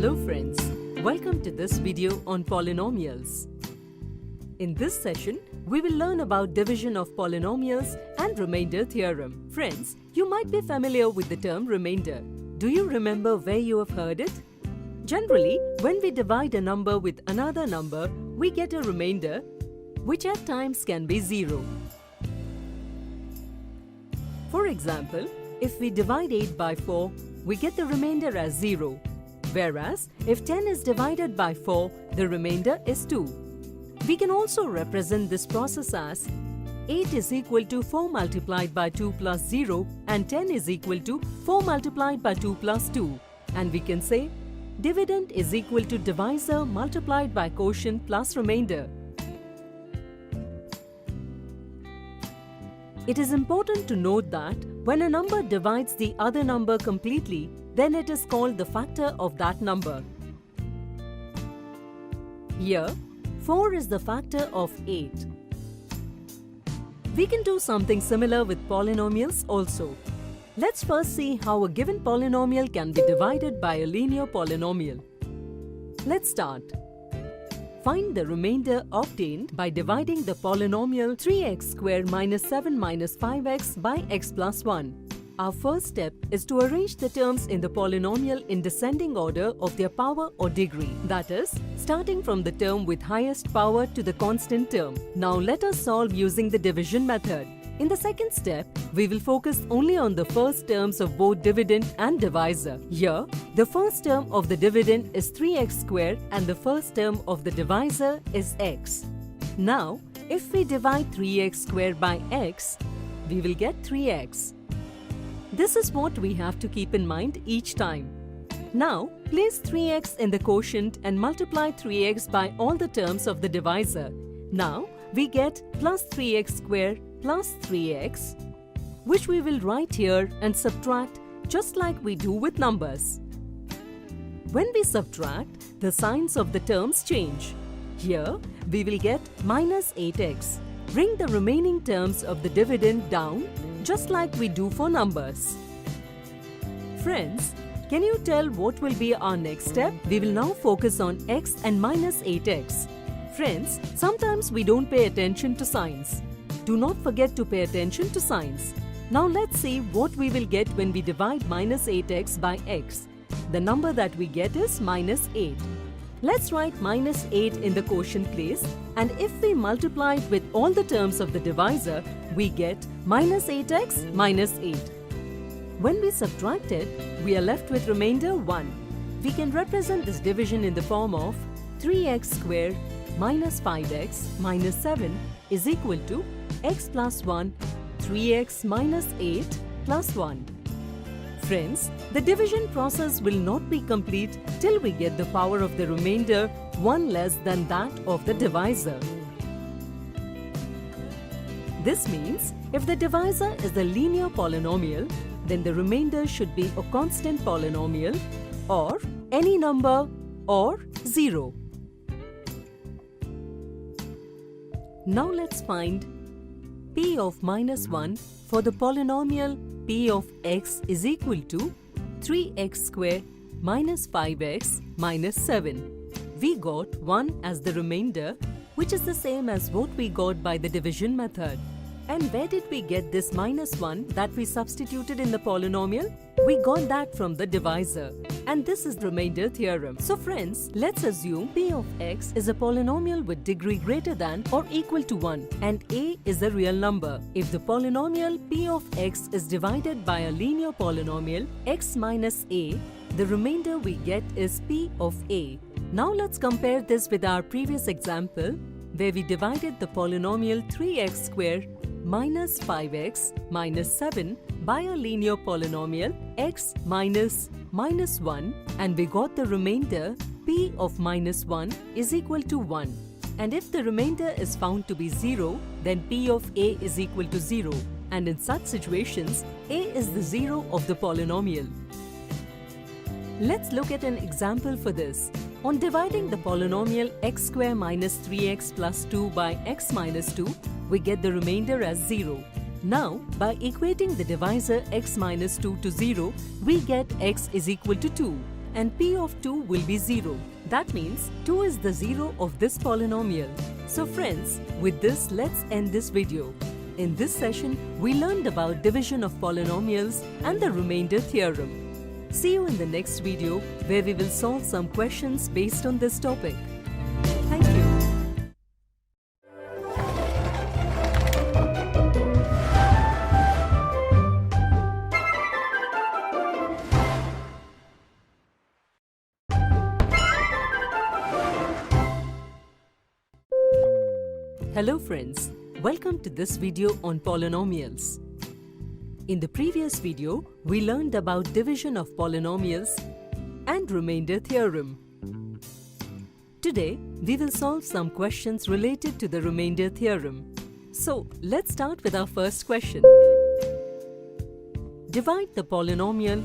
Hello friends, welcome to this video on polynomials. In this session, we will learn about division of polynomials and remainder theorem. Friends, you might be familiar with the term remainder. Do you remember where you have heard it? Generally, when we divide a number with another number, we get a remainder, which at times can be 0. For example, if we divide 8 by 4, we get the remainder as 0. Whereas, if 10 is divided by 4, the remainder is 2. We can also represent this process as 8 is equal to 4 multiplied by 2 plus 0 and 10 is equal to 4 multiplied by 2 plus 2. And we can say dividend is equal to divisor multiplied by quotient plus remainder. It is important to note that when a number divides the other number completely, then it is called the factor of that number. Here, 4 is the factor of 8. We can do something similar with polynomials also. Let's first see how a given polynomial can be divided by a linear polynomial. Let's start. Find the remainder obtained by dividing the polynomial 3x squared minus 7 minus 5x by x plus 1. Our first step is to arrange the terms in the polynomial in descending order of their power or degree. That is, starting from the term with highest power to the constant term. Now let us solve using the division method. In the second step, we will focus only on the first terms of both dividend and divisor. Here, the first term of the dividend is 3x squared and the first term of the divisor is x. Now, if we divide 3x squared by x, we will get 3x. This is what we have to keep in mind each time. Now, place 3x in the quotient and multiply 3x by all the terms of the divisor. Now, we get plus 3x squared plus 3x, which we will write here and subtract just like we do with numbers. When we subtract, the signs of the terms change. Here, we will get minus 8x. Bring the remaining terms of the dividend down just like we do for numbers. Friends, can you tell what will be our next step? We will now focus on x and minus 8x. Friends, sometimes we don't pay attention to signs. Do not forget to pay attention to signs. Now let's see what we will get when we divide minus 8x by x. The number that we get is minus 8. Let's write minus 8 in the quotient place, and if we multiply it with all the terms of the divisor, we get minus 8x minus 8. When we subtract it, we are left with remainder 1. We can represent this division in the form of 3x squared minus 5x minus 7 is equal to x plus 1, 3x minus 8 plus 1. Friends, the division process will not be complete till we get the power of the remainder 1 less than that of the divisor. This means if the divisor is a linear polynomial, then the remainder should be a constant polynomial or any number or 0. Now let's find p of minus 1 for the polynomial p of x is equal to 3x squared minus 5x minus 7. We got 1 as the remainder, which is the same as what we got by the division method. And where did we get this minus 1 that we substituted in the polynomial? We got that from the divisor. And this is the remainder theorem. So friends, let's assume p of x is a polynomial with degree greater than or equal to 1 and a is a real number. If the polynomial p of x is divided by a linear polynomial x minus a, the remainder we get is p of a. Now let's compare this with our previous example where we divided the polynomial 3x squared minus 5x minus 7 by a linear polynomial x minus 1 and we got the remainder p of minus 1 is equal to 1. And if the remainder is found to be 0, then p of a is equal to 0. And in such situations, a is the 0 of the polynomial. Let's look at an example for this. On dividing the polynomial x squared minus 3x plus 2 by x minus 2, we get the remainder as 0. Now, by equating the divisor x minus 2 to 0, we get x is equal to 2. and p of 2 will be 0. That means 2 is the 0 of this polynomial. So friends, with this let's end this video. In this session, we learned about division of polynomials and the remainder theorem. See you in the next video where we will solve some questions based on this topic. Thank you. Hello friends, welcome to this video on polynomials. In the previous video, we learned about division of polynomials and remainder theorem. Today, we will solve some questions related to the remainder theorem. So, let's start with our first question. Divide the polynomial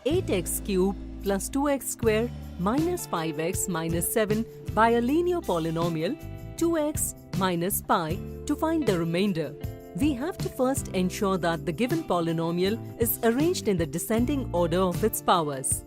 8x cubed plus 2x squared minus 5x minus 7 by a linear polynomial 2x minus pi to find the remainder. We have to first ensure that the given polynomial is arranged in the descending order of its powers.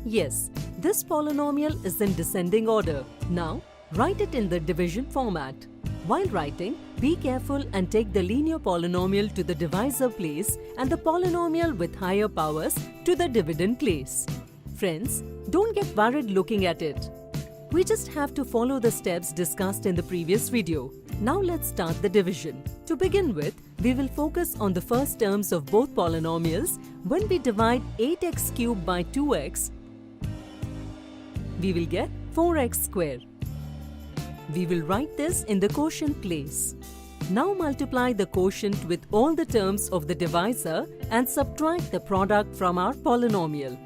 Yes, this polynomial is in descending order. Now, write it in the division format. While writing, be careful and take the linear polynomial to the divisor place and the polynomial with higher powers to the dividend place. Friends, don't get worried looking at it. We just have to follow the steps discussed in the previous video. Now let's start the division. To begin with, we will focus on the first terms of both polynomials. When we divide 8x cubed by 2x, we will get 4x squared. We will write this in the quotient place. Now multiply the quotient with all the terms of the divisor and subtract the product from our polynomial.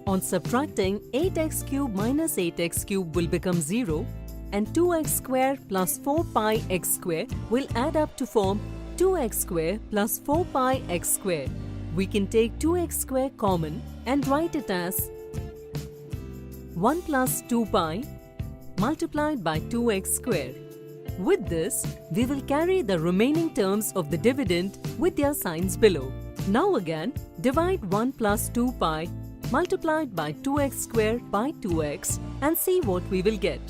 On subtracting, 8x cubed minus 8x cubed will become 0 and 2x squared plus 4pi x squared will add up to form 2x squared plus 4pi x squared. We can take 2x squared common and write it as 1 plus 2pi multiplied by 2x squared. With this, we will carry the remaining terms of the dividend with their signs below. Now again, divide 1 plus 2pi multiplied by 2x squared by 2x and see what we will get.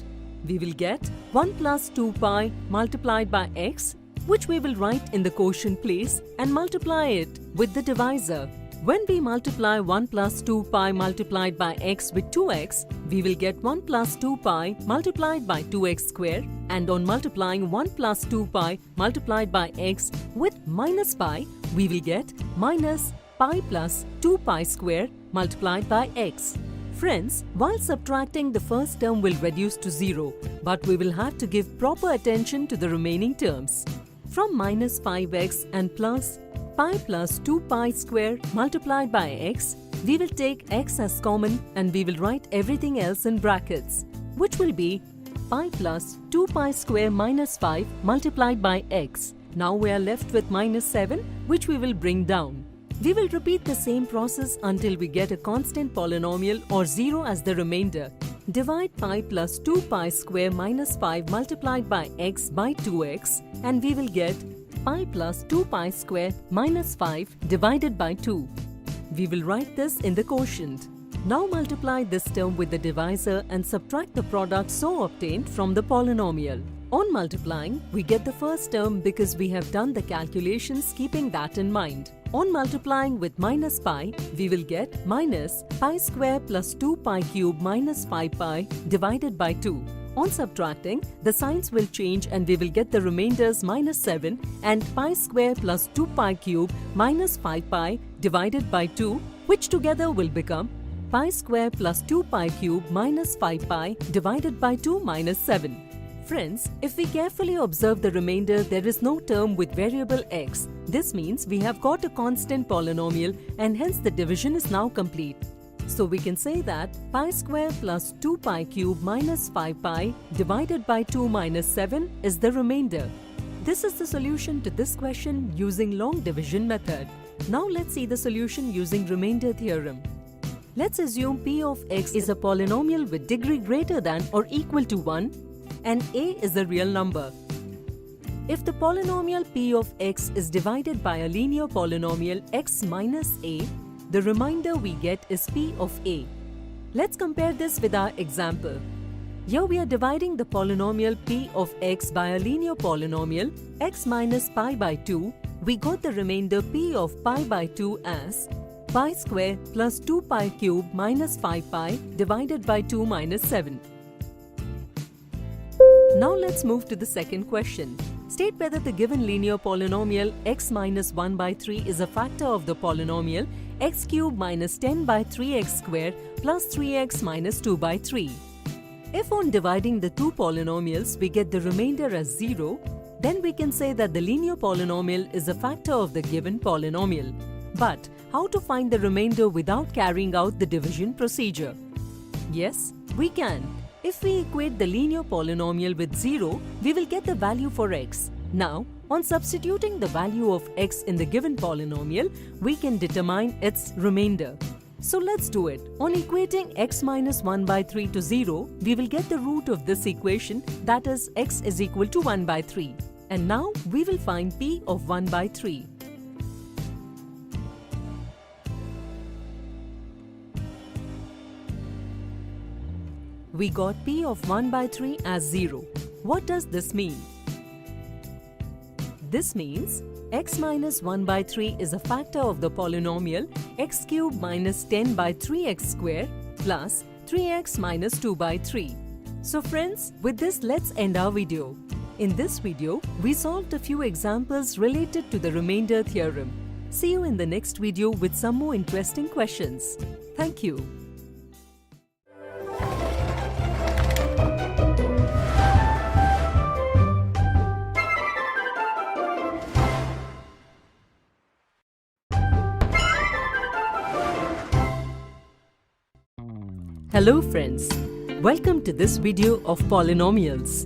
We will get 1 plus 2pi multiplied by x, which we will write in the quotient place and multiply it with the divisor. When we multiply 1 plus 2pi multiplied by x with 2x, we will get 1 plus 2pi multiplied by 2x squared, and on multiplying 1 plus 2pi multiplied by x with minus pi, we will get minus pi plus 2pi squared multiplied by x. Friends, while subtracting, the first term will reduce to 0, but we will have to give proper attention to the remaining terms. From minus 5x and plus pi plus 2pi squared multiplied by x, we will take x as common and we will write everything else in brackets, which will be pi plus 2pi squared minus 5 multiplied by x. Now we are left with minus 7, which we will bring down. We will repeat the same process until we get a constant polynomial or 0 as the remainder. Divide pi plus 2pi squared minus 5 multiplied by x by 2x and we will get pi plus 2pi squared minus 5 divided by 2. We will write this in the quotient. Now multiply this term with the divisor and subtract the product so obtained from the polynomial. On multiplying, we get the first term because we have done the calculations keeping that in mind. On multiplying with minus pi, we will get minus pi squared plus 2 pi cube minus 5 pi divided by 2. On subtracting, the signs will change and we will get the remainders minus 7 and pi squared plus 2 pi cube minus 5 pi divided by 2, which together will become pi squared plus 2 pi cube minus 5 pi divided by 2 minus 7. Friends, if we carefully observe the remainder, there is no term with variable x. This means we have got a constant polynomial and hence the division is now complete. So we can say that pi squared plus 2 pi cube minus 5 pi divided by 2 minus 7 is the remainder. This is the solution to this question using long division method. Now let's see the solution using remainder theorem. Let's assume p of x is a polynomial with degree greater than or equal to 1 and a is a real number. If the polynomial p of x is divided by a linear polynomial x minus a, the remainder we get is p of a. Let's compare this with our example. Here we are dividing the polynomial p of x by a linear polynomial x minus pi by 2. We got the remainder p of pi by 2 as pi square plus 2 pi cube minus 5 pi divided by 2 minus 7. Now let's move to the second question. State whether the given linear polynomial x minus 1 by 3 is a factor of the polynomial x cube minus 10 by 3x square plus 3x minus 2 by 3. If on dividing the two polynomials we get the remainder as 0, then we can say that the linear polynomial is a factor of the given polynomial. But how to find the remainder without carrying out the division procedure? Yes, we can. If we equate the linear polynomial with 0, we will get the value for x. Now, on substituting the value of x in the given polynomial, we can determine its remainder. So let's do it. On equating x minus 1 by 3 to 0, we will get the root of this equation, that is x is equal to 1 by 3. And now we will find p of 1 by 3. We got p of 1 by 3 as 0. What does this mean? This means x minus 1 by 3 is a factor of the polynomial x cube minus 10 by 3x square plus 3x minus 2 by 3. So friends, with this let's end our video. In this video, we solved a few examples related to the remainder theorem. See you in the next video with some more interesting questions. Thank you. Hello friends, welcome to this video of polynomials.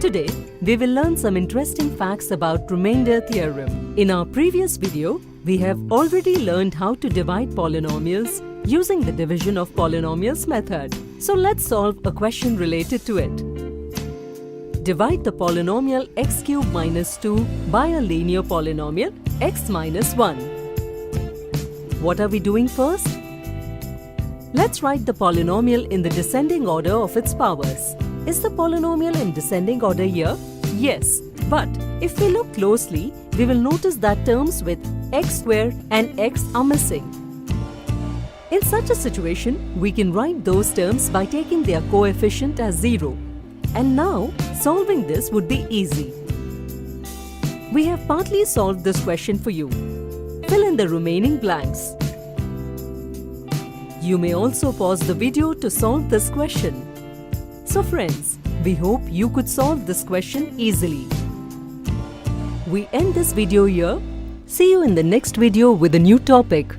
Today, we will learn some interesting facts about remainder theorem. In our previous video, we have already learned how to divide polynomials using the division of polynomials method. So let's solve a question related to it. Divide the polynomial x cube minus 2 by a linear polynomial x minus 1. What are we doing first? Let's write the polynomial in the descending order of its powers. Is the polynomial in descending order here? Yes, but if we look closely, we will notice that terms with x square and x are missing. In such a situation, we can write those terms by taking their coefficient as 0. And now, solving this would be easy. We have partly solved this question for you. Fill in the remaining blanks. You may also pause the video to solve this question. So friends, we hope you could solve this question easily. We end this video here. See you in the next video with a new topic.